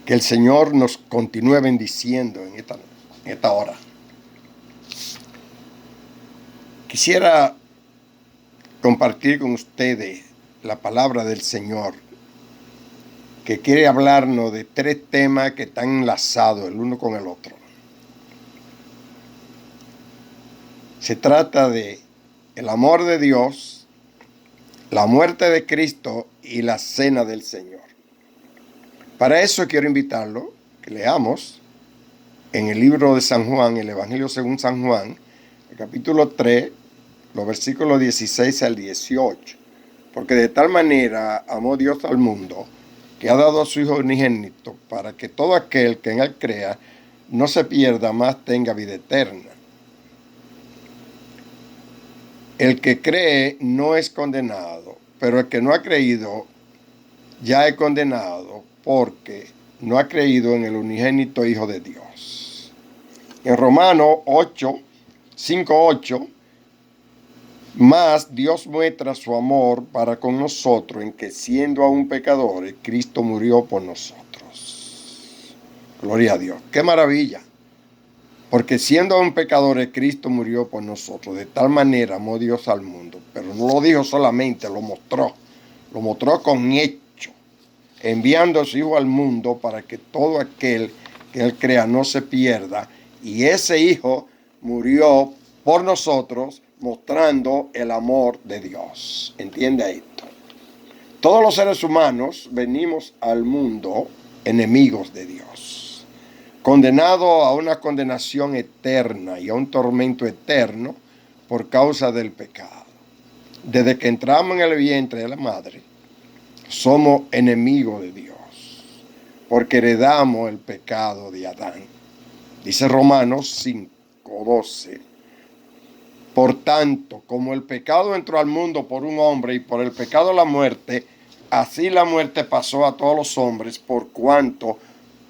Que el Señor nos continúe bendiciendo en esta hora. Quisiera compartir con ustedes la palabra del Señor, que quiere hablarnos de 3 temas que están enlazados el uno con el otro. Se trata de el amor de Dios, la muerte de Cristo y la cena del Señor. Para eso quiero invitarlo que leamos en el libro de San Juan, el Evangelio según San Juan, el capítulo 3, los versículos 16 al 18. Porque de tal manera amó Dios al mundo, que ha dado a su Hijo unigénito, para que todo aquel que en él crea no se pierda, mas tenga vida eterna. El que cree no es condenado, pero el que no ha creído ya es condenado, porque no ha creído en el unigénito Hijo de Dios. En Romanos 5:8, mas Dios muestra su amor para con nosotros en que, siendo aún pecadores, Cristo murió por nosotros. Gloria a Dios. ¡Qué maravilla! Porque siendo aún pecadores, Cristo murió por nosotros. De tal manera amó Dios al mundo. Pero no lo dijo solamente, lo mostró. Lo mostró con hechos, enviando a su Hijo al mundo para que todo aquel que él crea no se pierda. Y ese Hijo murió por nosotros, mostrando el amor de Dios. ¿Entiende esto? Todos los seres humanos venimos al mundo enemigos de Dios, condenados a una condenación eterna y a un tormento eterno por causa del pecado. Desde que entramos en el vientre de la madre, somos enemigos de Dios, porque heredamos el pecado de Adán. Dice Romanos 5:12. Por tanto, como el pecado entró al mundo por un hombre y por el pecado la muerte, así la muerte pasó a todos los hombres por cuanto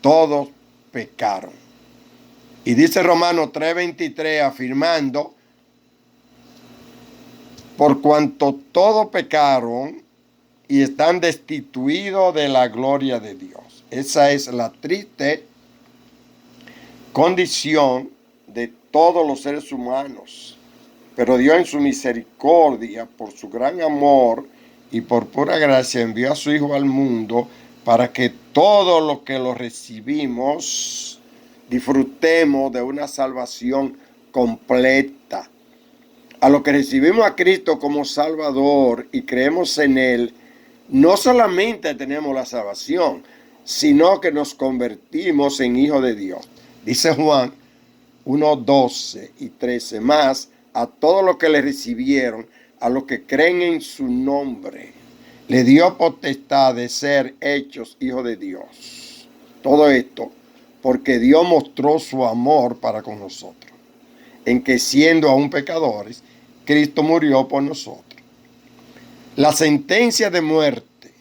todos pecaron. Y dice Romanos 3:23 afirmando, por cuanto todos pecaron y están destituidos de la gloria de Dios. Esa es la triste condición de todos los seres humanos. Pero Dios, en su misericordia, por su gran amor y por pura gracia, envió a su Hijo al mundo para que todos los que lo recibimos disfrutemos de una salvación completa. A los que recibimos a Cristo como Salvador y creemos en Él, no solamente tenemos la salvación, sino que nos convertimos en hijos de Dios. Dice Juan 1:12 y 13, más a todos los que le recibieron, a los que creen en su nombre, le dio potestad de ser hechos hijos de Dios. Todo esto porque Dios mostró su amor para con nosotros, en que siendo aún pecadores, Cristo murió por nosotros. La sentencia de muerte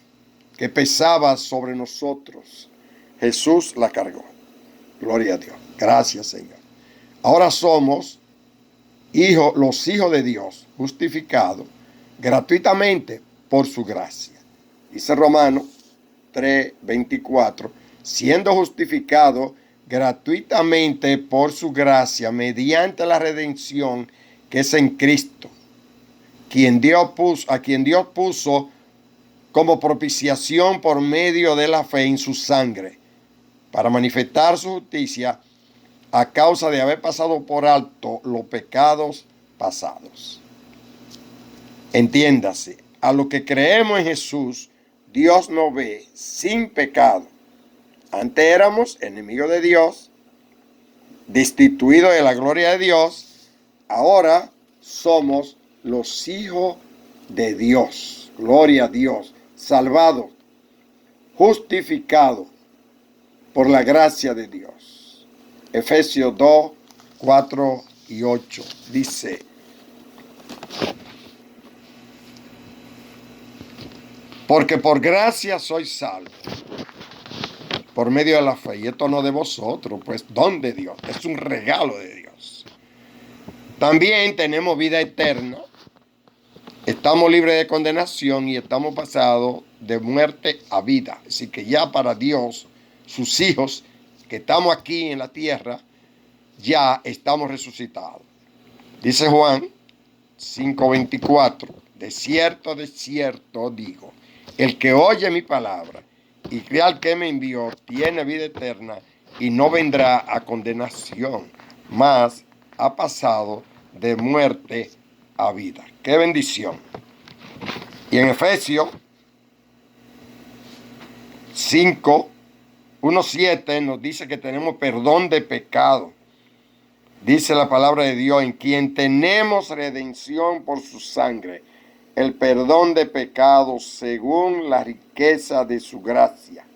que pesaba sobre nosotros, Jesús la cargó. Gloria a Dios. Gracias, Señor. Ahora somos los hijos de Dios, justificados gratuitamente por su gracia. Dice Romanos 3:24, siendo justificados gratuitamente por su gracia, mediante la redención que es en Cristo, a quien Dios puso como propiciación por medio de la fe en su sangre, para manifestar su justicia a causa de haber pasado por alto los pecados pasados. Entiéndase, a los que creemos en Jesús, Dios nos ve sin pecado. Antes éramos enemigos de Dios, destituidos de la gloria de Dios. Ahora somos los hijos de Dios. Gloria a Dios. Salvados, justificados por la gracia de Dios. Efesios 2:4-8 dice: porque por gracia sois salvos, por medio de la fe. Y esto no de vosotros, pues don de Dios. Es un regalo de Dios. También tenemos vida eterna. Estamos libres de condenación y estamos pasados de muerte a vida. Así que ya para Dios sus hijos, que estamos aquí en la tierra, ya estamos resucitados. Dice Juan 5:24, de cierto digo, el que oye mi palabra y cree al que me envió, tiene vida eterna y no vendrá a condenación, mas ha pasado de muerte a vida. ¡Qué bendición! Y en Efesios 5:1-7 nos dice que tenemos perdón de pecado. Dice la palabra de Dios, en quien tenemos redención por su sangre, el perdón de pecados según la riqueza de su gracia.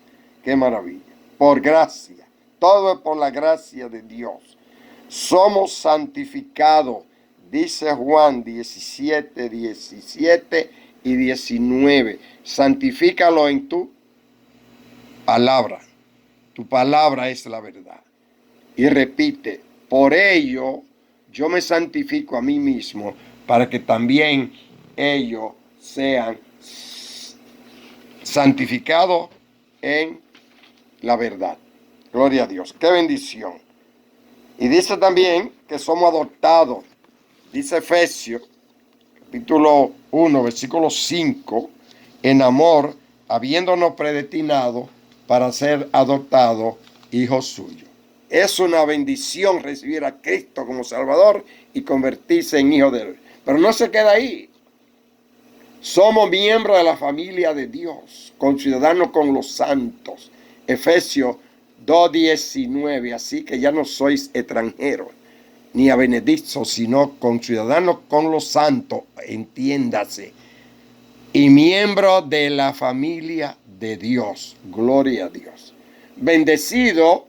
¡Qué maravilla! Por gracia. Todo es por la gracia de Dios. Somos santificados, dice Juan 17 y 19. Santifícalo en tu palabra. Tu palabra es la verdad. Y repite, por ello yo me santifico a mí mismo, para que también ellos sean santificados en la verdad. Gloria a Dios. ¡Qué bendición! Y dice también que somos adoptados. Dice Efesios, capítulo 1, versículo 5, en amor, habiéndonos predestinado para ser adoptados hijos suyos. Es una bendición recibir a Cristo como Salvador y convertirse en hijo de Él. Pero no se queda ahí. Somos miembros de la familia de Dios, conciudadanos con los santos. Efesios 2:19. Así que ya no sois extranjeros ni abenedizos, sino conciudadanos con los santos, entiéndase, y miembros de la familia de Dios. Gloria a Dios. Bendecido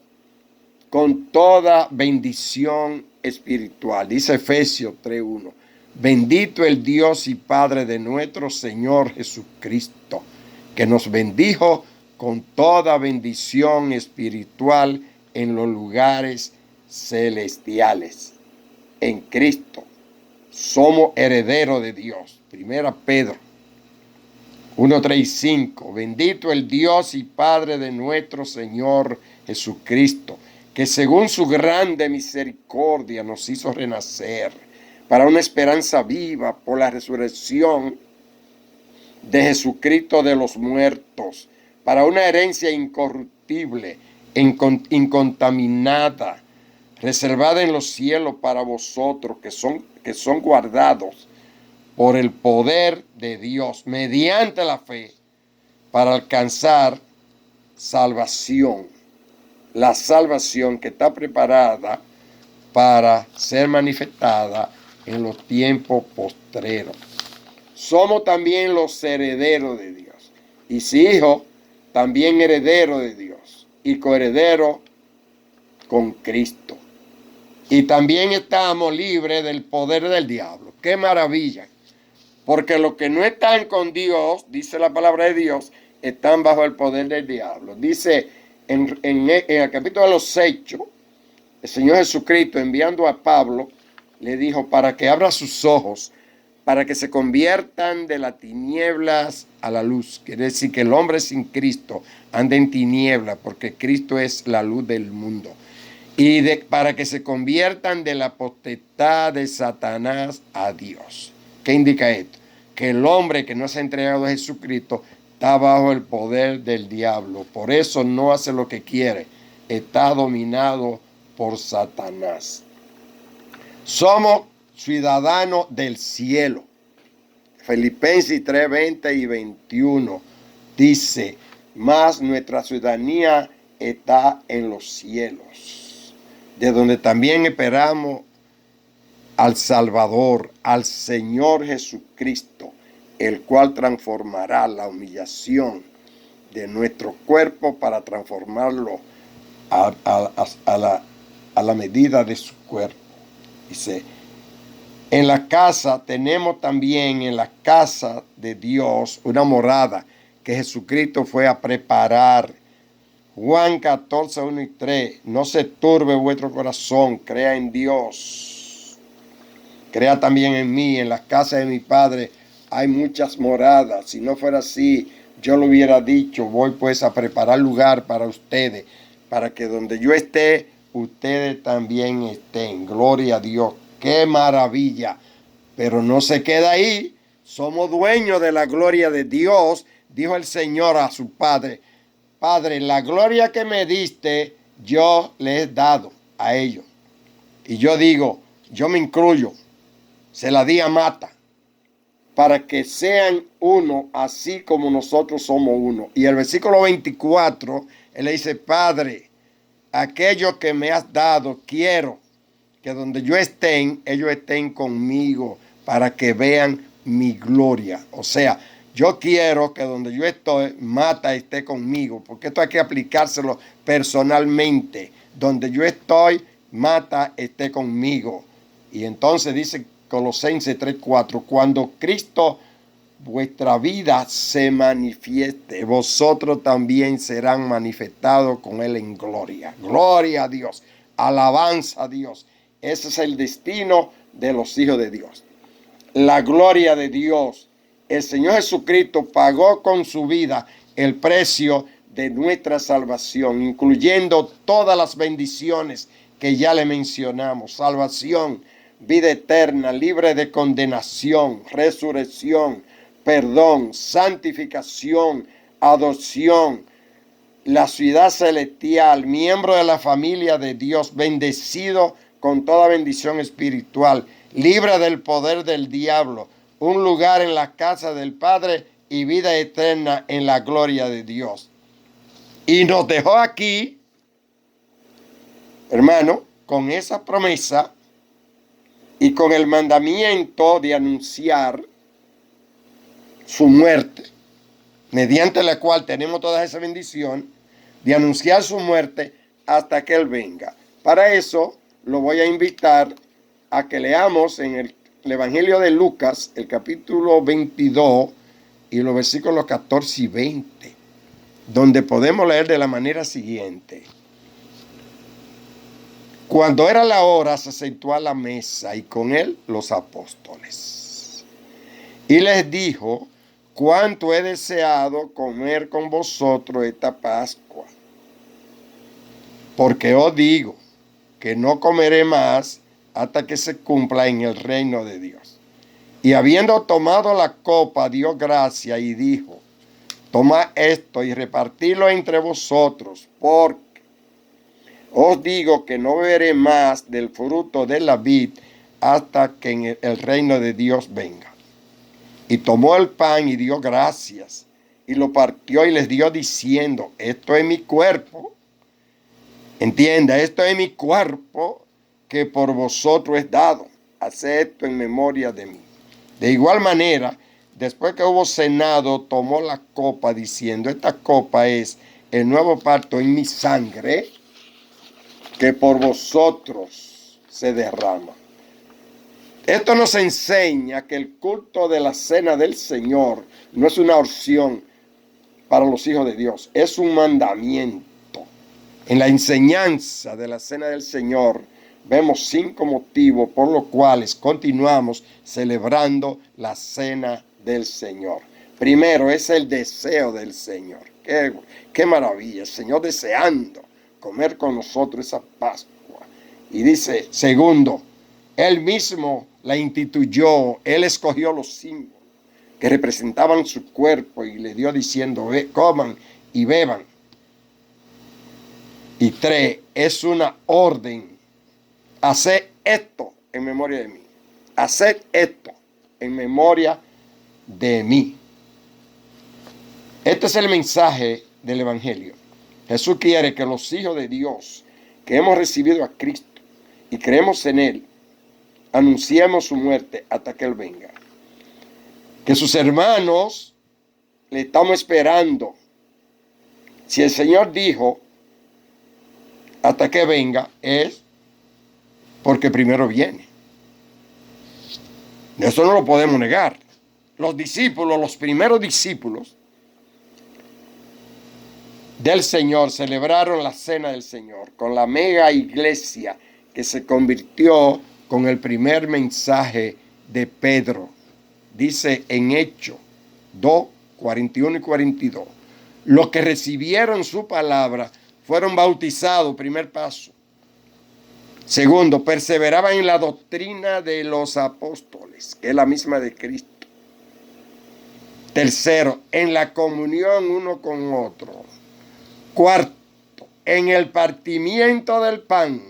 con toda bendición espiritual. Dice Efesios 3:1. Bendito el Dios y Padre de nuestro Señor Jesucristo, que nos bendijo con toda bendición espiritual en los lugares celestiales. En Cristo somos herederos de Dios. Primera Pedro 1:3-5. Bendito el Dios y Padre de nuestro Señor Jesucristo, que según su grande misericordia nos hizo renacer para una esperanza viva por la resurrección de Jesucristo de los muertos, para una herencia incorruptible, incontaminada, reservada en los cielos para vosotros, que son guardados por el poder de Dios, mediante la fe, para alcanzar salvación. La salvación que está preparada para ser manifestada en los tiempos postreros. Somos también los herederos de Dios. Y si hijos, también herederos de Dios. Y coherederos con Cristo. Y también estamos libres del poder del diablo. ¡Qué maravilla! Porque los que no están con Dios, dice la palabra de Dios, están bajo el poder del diablo. Dice en el capítulo de los Hechos, el Señor Jesucristo, enviando a Pablo, le dijo para que abra sus ojos, para que se conviertan de las tinieblas a la luz. Quiere decir que el hombre sin Cristo anda en tinieblas, porque Cristo es la luz del mundo. Y para que se conviertan de la potestad de Satanás a Dios. ¿Qué indica esto? Que el hombre que no se ha entregado a Jesucristo está bajo el poder del diablo. Por eso no hace lo que quiere. Está dominado por Satanás. Somos ciudadanos del cielo. Filipenses 3:20 y 21 dice, mas nuestra ciudadanía está en los cielos, de donde también esperamos al Salvador, al Señor Jesucristo, el cual transformará la humillación de nuestro cuerpo para transformarlo a la medida de su cuerpo. Dice, en la casa tenemos también, en la casa de Dios, una morada que Jesucristo fue a preparar. Juan 14:1-3, no se turbe vuestro corazón, crea en Dios, crea también en mí. En las casas de mi Padre hay muchas moradas. Si no fuera así, yo le hubiera dicho, voy pues a preparar lugar para ustedes, para que donde yo esté, ustedes también estén. Gloria a Dios. ¡Qué maravilla! Pero no se queda ahí. Somos dueños de la gloria de Dios, dijo el Señor a su Padre. Padre, la gloria que me diste, yo le he dado a ellos. Y yo digo, yo me incluyo, se la di a Mata, para que sean uno, así como nosotros somos uno. Y el versículo 24, él le dice, Padre, aquello que me has dado, quiero que donde yo estén, ellos estén conmigo, para que vean mi gloria. O sea, yo quiero que donde yo estoy, Mata esté conmigo, porque esto hay que aplicárselo personalmente. Donde yo estoy, Mata esté conmigo. Y entonces dice Colosenses 3:4, cuando Cristo vuestra vida se manifieste, vosotros también serán manifestados con Él en gloria. Gloria a Dios, alabanza a Dios. Ese es el destino de los hijos de Dios. La gloria de Dios. El Señor Jesucristo pagó con su vida el precio de nuestra salvación, incluyendo todas las bendiciones que ya le mencionamos. Salvación, vida eterna, libre de condenación, resurrección, perdón, santificación, adopción, la ciudad celestial, miembro de la familia de Dios, bendecido con toda bendición espiritual, libre del poder del diablo, un lugar en la casa del Padre y vida eterna en la gloria de Dios. Y nos dejó aquí, hermano, con esa promesa y con el mandamiento de anunciar su muerte, mediante la cual tenemos toda esa bendición, de anunciar su muerte hasta que Él venga. Para eso lo voy a invitar a que leamos en el Evangelio de Lucas, el capítulo 22 y los versículos 14 y 20, donde podemos leer de la manera siguiente. Cuando era la hora, se sentó a la mesa y con él los apóstoles. Y les dijo, cuánto he deseado comer con vosotros esta Pascua, porque os digo que no comeré más hasta que se cumpla en el reino de Dios. Y habiendo tomado la copa, dio gracia y dijo, tomad esto y repartidlo entre vosotros, porque os digo que no beberé más del fruto de la vid hasta que en el reino de Dios venga. Y tomó el pan y dio gracias, y lo partió y les dio diciendo, esto es mi cuerpo. Entienda, esto es mi cuerpo que por vosotros es dado. Haced esto en memoria de mí. De igual manera, después que hubo cenado, tomó la copa diciendo, esta copa es el nuevo pacto en mi sangre que por vosotros se derrama. Esto nos enseña que el culto de la cena del Señor no es una opción para los hijos de Dios, es un mandamiento. En la enseñanza de la cena del Señor vemos 5 motivos por los cuales continuamos celebrando la cena del Señor. Primero, es el deseo del Señor. Qué maravilla, el Señor deseando comer con nosotros esa Pascua. Y dice, segundo, Él mismo la instituyó, Él escogió los símbolos que representaban su cuerpo y le dio diciendo, coman y beban. Y 3, es una orden. Haced esto en memoria de mí. Haced esto en memoria de mí. Este es el mensaje del Evangelio. Jesús quiere que los hijos de Dios que hemos recibido a Cristo y creemos en Él, anunciemos su muerte hasta que Él venga. Que sus hermanos le estamos esperando. Si el Señor dijo hasta que venga, es porque primero viene. Eso no lo podemos negar. Los discípulos, los primeros discípulos del Señor celebraron la cena del Señor con la mega iglesia que se convirtió con el primer mensaje de Pedro. Dice en Hechos 2, 41 y 42. Los que recibieron su palabra fueron bautizados, primer paso. Segundo, perseveraban en la doctrina de los apóstoles, que es la misma de Cristo. Tercero, en la comunión uno con otro. Cuarto, en el partimiento del pan.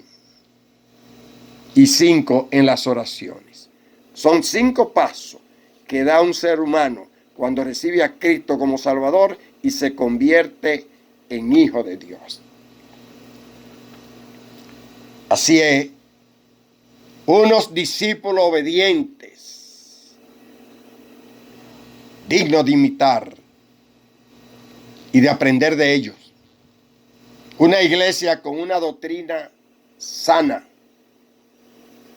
Y 5, en las oraciones. Son 5 pasos que da un ser humano cuando recibe a Cristo como Salvador y se convierte en hijo de Dios. Así es, unos discípulos obedientes, dignos de imitar y de aprender de ellos. Una iglesia con una doctrina sana,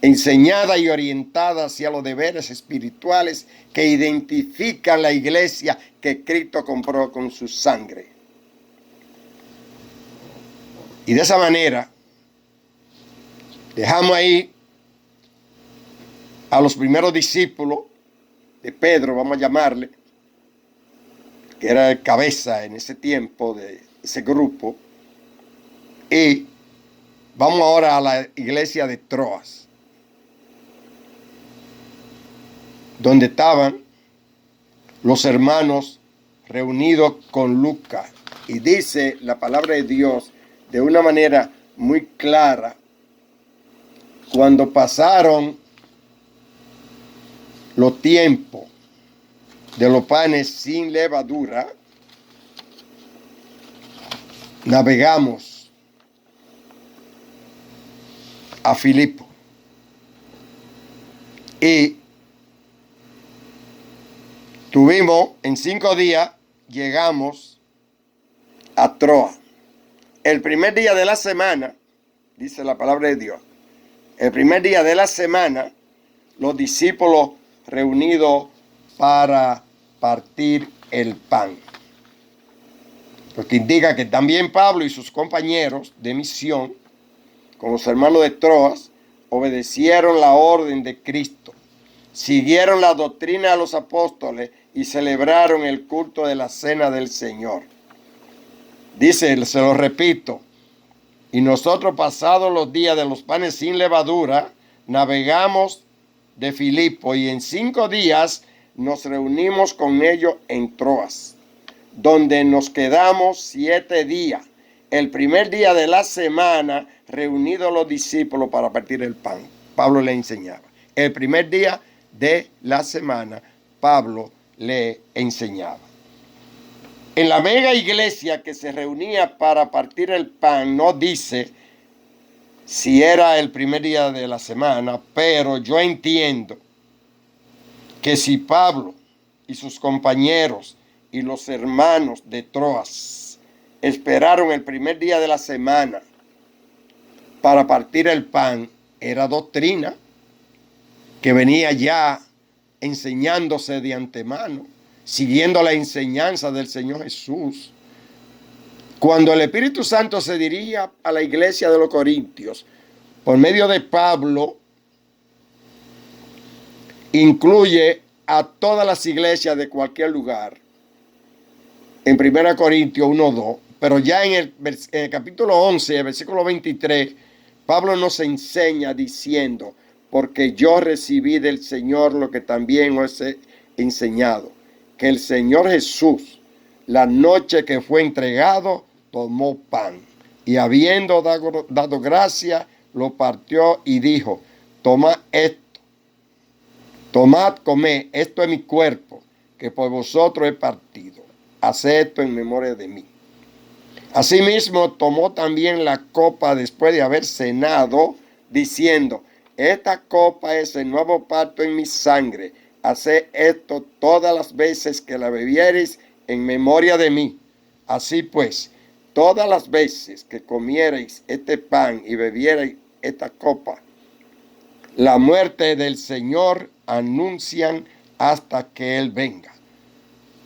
enseñada y orientada hacia los deberes espirituales que identifican la iglesia que Cristo compró con su sangre. Y de esa manera, dejamos ahí a los primeros discípulos de Pedro, vamos a llamarle, que era el cabeza en ese tiempo de ese grupo. Y vamos ahora a la iglesia de Troas, donde estaban los hermanos reunidos con Lucas. Y dice la palabra de Dios de una manera muy clara, cuando pasaron los tiempos de los panes sin levadura, navegamos a Filipo y en 5 días llegamos a Troas. El primer día de la semana, dice la palabra de Dios, el primer día de la semana, los discípulos reunidos para partir el pan. Lo que indica que también Pablo y sus compañeros de misión, con los hermanos de Troas, obedecieron la orden de Cristo, siguieron la doctrina de los apóstoles y celebraron el culto de la cena del Señor. Dice, se lo repito, y nosotros pasados los días de los panes sin levadura, navegamos de Filipo y en 5 días nos reunimos con ellos en Troas, donde nos quedamos 7 días. El primer día de la semana, reunidos los discípulos para partir el pan. Pablo le enseñaba. El primer día de la semana, Pablo le enseñaba. En la mega iglesia que se reunía para partir el pan, no dice si era el primer día de la semana, pero yo entiendo que si Pablo y sus compañeros y los hermanos de Troas esperaron el primer día de la semana para partir el pan, era doctrina que venía ya enseñándose de antemano, siguiendo la enseñanza del Señor Jesús. Cuando el Espíritu Santo se dirigía a la iglesia de los Corintios, por medio de Pablo, incluye a todas las iglesias de cualquier lugar. En 1 Corintios 1:2, pero ya en el capítulo 11, el versículo 23, Pablo nos enseña diciendo, porque yo recibí del Señor lo que también os he enseñado, que el Señor Jesús, la noche que fue entregado, tomó pan y habiendo dado gracia, lo partió y dijo, tomad esto, tomad, comed, esto es mi cuerpo, que por vosotros he partido. Haced esto en memoria de mí. Asimismo, tomó también la copa después de haber cenado, diciendo, esta copa es el nuevo pacto en mi sangre. Haced esto todas las veces que la bebiereis en memoria de mí. Así pues, todas las veces que comiereis este pan y bebiereis esta copa, la muerte del Señor anuncian hasta que Él venga.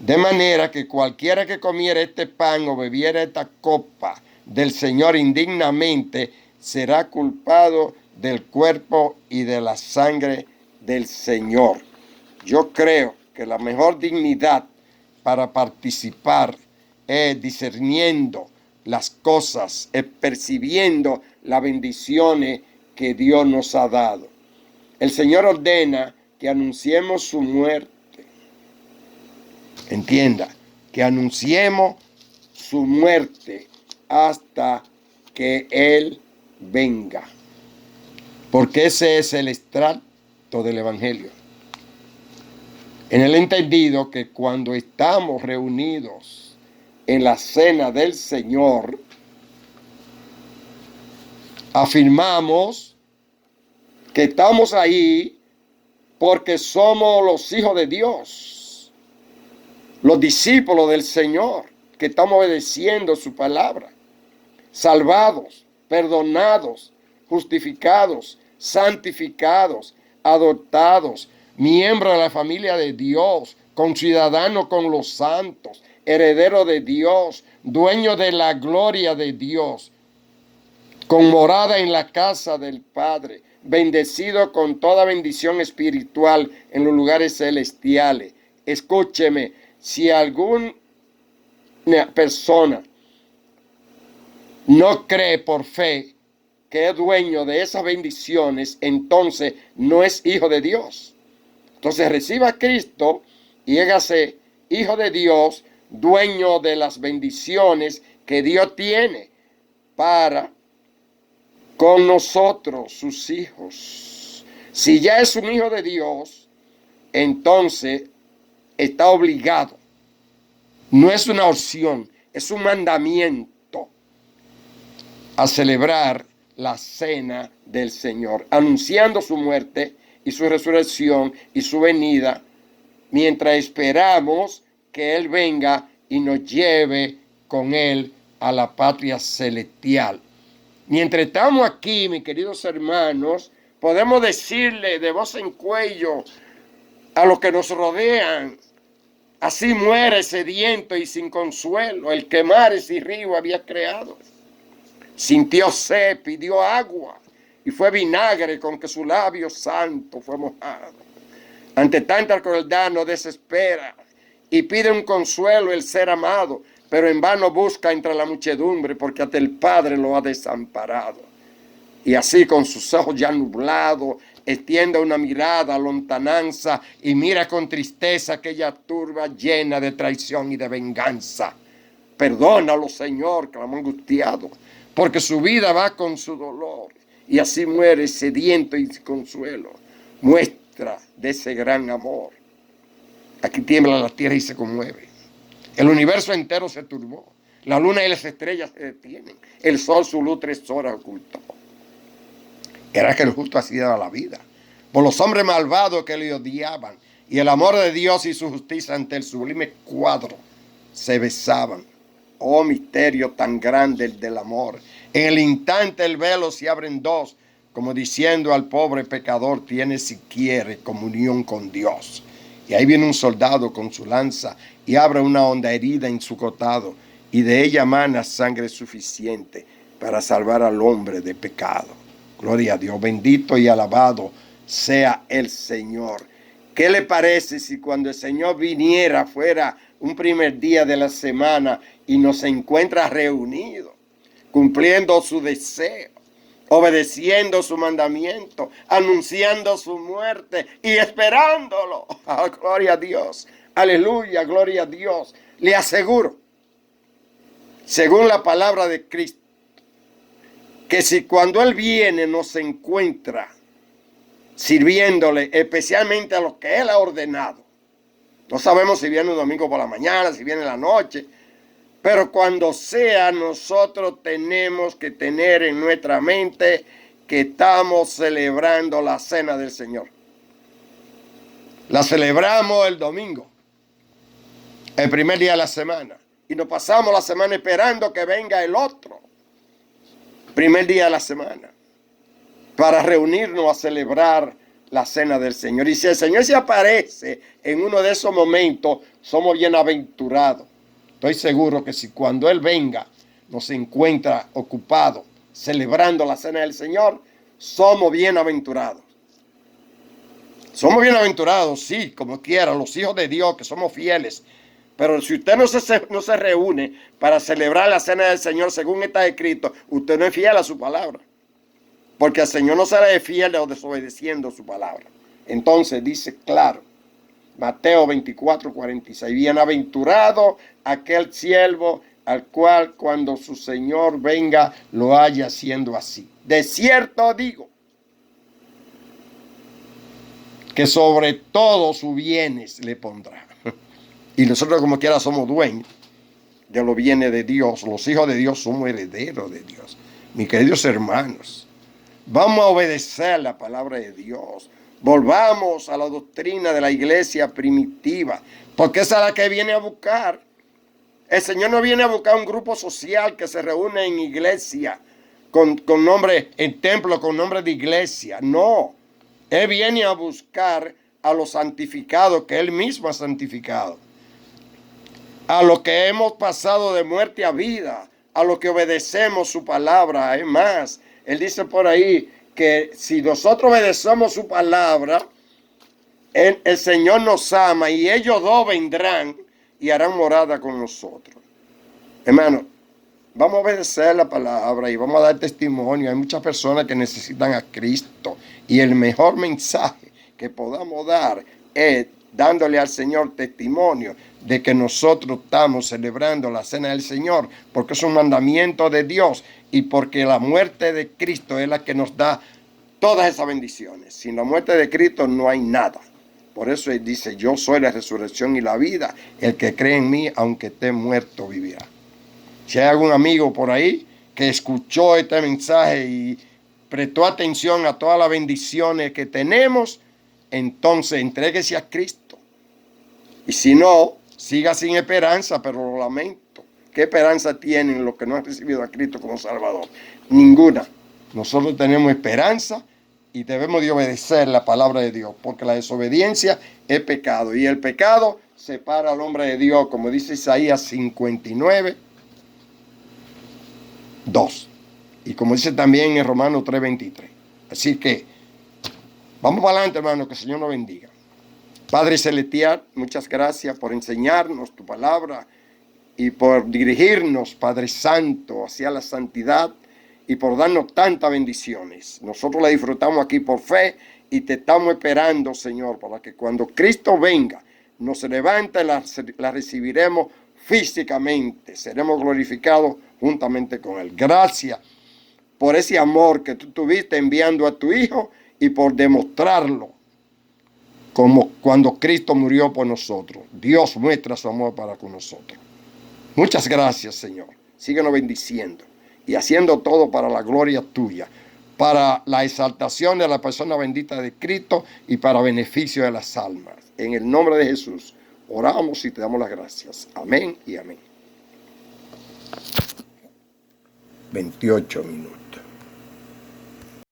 De manera que cualquiera que comiera este pan o bebiera esta copa del Señor indignamente será culpado del cuerpo y de la sangre del Señor. Yo creo que la mejor dignidad para participar, discerniendo las cosas, percibiendo las bendiciones que Dios nos ha dado. El Señor ordena que anunciemos su muerte. Entienda, que anunciemos su muerte hasta que Él venga. Porque ese es el extracto del Evangelio. En el entendido que cuando estamos reunidos en la cena del Señor, afirmamos que estamos ahí porque somos los hijos de Dios, los discípulos del Señor, que estamos obedeciendo su palabra, salvados, perdonados, justificados, santificados, adoptados, miembros de la familia de Dios, conciudadanos con los santos, herederos de Dios, dueños de la gloria de Dios, con morada en la casa del Padre, bendecido con toda bendición espiritual en los lugares celestiales. Escúcheme, si alguna persona no cree por fe que es dueño de esas bendiciones, entonces no es hijo de Dios. Entonces reciba a Cristo y hágase hijo de Dios, dueño de las bendiciones que Dios tiene para con nosotros, sus hijos. Si ya es un hijo de Dios, entonces está obligado. No es una opción, es un mandamiento a celebrar la cena del Señor, anunciando su muerte y su resurrección y su venida, mientras esperamos que Él venga y nos lleve con Él a la patria celestial. Mientras estamos aquí, mis queridos hermanos, podemos decirle de voz en cuello a los que nos rodean: así muere sediento y sin consuelo el que mares y río había creado. Sintió sed, pidió agua, y fue vinagre con que su labio santo fue mojado. Ante tanta crueldad no desespera y pide un consuelo el ser amado, pero en vano busca entre la muchedumbre, porque hasta el Padre lo ha desamparado. Y así con sus ojos ya nublados, extiende una mirada a lontananza y mira con tristeza aquella turba llena de traición y de venganza. Perdónalo, Señor, clamó angustiado, porque su vida va con su dolor. Y así muere sediento y sin consuelo. Muestra de ese gran amor. Aquí tiembla la tierra y se conmueve. El universo entero se turbó. La luna y las estrellas se detienen. El sol su luz 3 horas ocultó. Era que el justo así era la vida. Por los hombres malvados que le odiaban. Y el amor de Dios y su justicia ante el sublime cuadro se besaban. Oh misterio tan grande el del amor. En el instante el velo se abre en dos, como diciendo al pobre pecador: tiene si quiere comunión con Dios. Y ahí viene un soldado con su lanza y abre una honda herida en su costado, y de ella mana sangre suficiente para salvar al hombre de pecado. Gloria a Dios, bendito y alabado sea el Señor. ¿Qué le parece si cuando el Señor viniera fuera un primer día de la semana y nos encuentra reunidos, cumpliendo su deseo, obedeciendo su mandamiento, anunciando su muerte y esperándolo? Oh, gloria a Dios, aleluya, gloria a Dios. Le aseguro, según la palabra de Cristo, que si cuando Él viene nos encuentra sirviéndole, especialmente a los que Él ha ordenado, no sabemos si viene un domingo por la mañana, si viene en la noche, pero cuando sea, nosotros tenemos que tener en nuestra mente que estamos celebrando la cena del Señor. La celebramos el domingo, el primer día de la semana, y nos pasamos la semana esperando que venga el otro primer día de la semana para reunirnos a celebrar la cena del Señor. Y si el Señor se aparece en uno de esos momentos, somos bienaventurados. Estoy seguro que si cuando Él venga nos encuentra ocupados celebrando la cena del Señor, somos bienaventurados. Somos bienaventurados, sí, como quiera, los hijos de Dios que somos fieles, Pero si usted no se reúne para celebrar la cena del Señor según está escrito, usted no es fiel a su palabra. Porque al Señor no se le es fiel o desobedeciendo su palabra. Entonces dice claro, Mateo 24:46, bienaventurado aquel siervo al cual cuando su Señor venga lo haya haciendo así. De cierto digo, que sobre todos sus bienes le pondrá. Y nosotros como quiera somos dueños de los bienes de Dios. Los hijos de Dios somos herederos de Dios. Mis queridos hermanos, vamos a obedecer la palabra de Dios. Volvamos a la doctrina de la iglesia primitiva, porque esa es la que viene a buscar. El Señor no viene a buscar un grupo social que se reúne en iglesia, con nombre, en templo, con nombre de iglesia. No, Él viene a buscar a los santificados que Él mismo ha santificado. A los que hemos pasado de muerte a vida, a los que obedecemos su palabra. Es más, Él dice por ahí que si nosotros obedecemos su palabra, el Señor nos ama y ellos dos vendrán y harán morada con nosotros. Hermano, vamos a obedecer la palabra y vamos a dar testimonio. Hay muchas personas que necesitan a Cristo y el mejor mensaje que podamos dar es dándole al Señor testimonio de que nosotros estamos celebrando la cena del Señor, porque es un mandamiento de Dios y porque la muerte de Cristo es la que nos da todas esas bendiciones. Sin la muerte de Cristo no hay nada. Por eso Él dice, yo soy la resurrección y la vida. El que cree en mí, aunque esté muerto, vivirá. Si hay algún amigo por ahí que escuchó este mensaje y prestó atención a todas las bendiciones que tenemos, entonces entréguese a Cristo. Y si no, siga sin esperanza, pero lo lamento. ¿Qué esperanza tienen los que no han recibido a Cristo como Salvador? Ninguna. Nosotros tenemos esperanza y debemos de obedecer la palabra de Dios, porque la desobediencia es pecado. Y el pecado separa al hombre de Dios, como dice Isaías 59:2. Y como dice también en Romanos 3:23. Así que, vamos para adelante, hermano, que el Señor nos bendiga. Padre Celestial, muchas gracias por enseñarnos tu palabra y por dirigirnos, Padre Santo, hacia la santidad y por darnos tantas bendiciones. Nosotros la disfrutamos aquí por fe y te estamos esperando, Señor, para que cuando Cristo venga, nos levante y la recibiremos físicamente. Seremos glorificados juntamente con Él. Gracias por ese amor que tú tuviste enviando a tu Hijo y por demostrarlo como cuando Cristo murió por nosotros. Dios muestra su amor para con nosotros. Muchas gracias, Señor. Síguenos bendiciendo y haciendo todo para la gloria tuya, para la exaltación de la persona bendita de Cristo y para beneficio de las almas. En el nombre de Jesús, oramos y te damos las gracias. Amén y amén. 28 minutos.